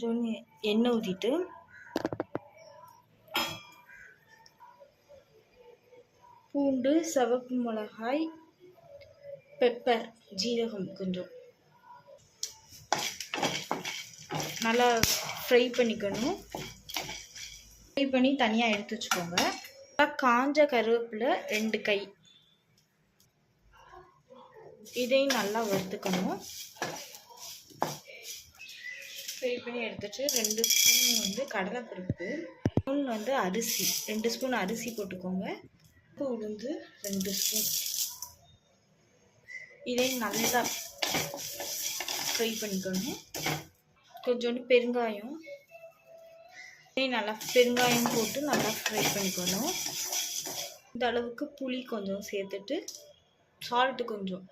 கொஞ்சம் எண்ணெய் ஊற்றிட்டு பூண்டு, சிவப்பு மிளகாய், பெப்பர், ஜீரகம் கொஞ்சம் நல்லா ஃப்ரை பண்ணிக்கணும். ஃப்ரை பண்ணி தனியாக எடுத்து வச்சுக்கோங்க. காஞ்ச கருவேப்பிலை 2 கை, இதையும் நல்லா வறுத்துக்கணும். ஃப்ரை பண்ணி எடுத்துட்டு 2 ஸ்பூன் வந்து கடலைப்பருப்பு, ஸ்பூன் வந்து அரிசி, 2 ஸ்பூன் அரிசி போட்டுக்கோங்க. உளுந்து 2 ஸ்பூன், இதையும் நல்லா ஃப்ரை பண்ணிக்கணும். கொஞ்சோண்டு பெருங்காயம், இதையும் நல்லா பெருங்காயம் போட்டு நல்லா ஃப்ரை பண்ணிக்கணும். இந்த அளவுக்கு புளி கொஞ்சம் சேர்த்துட்டு சால்ட்டு கொஞ்சம்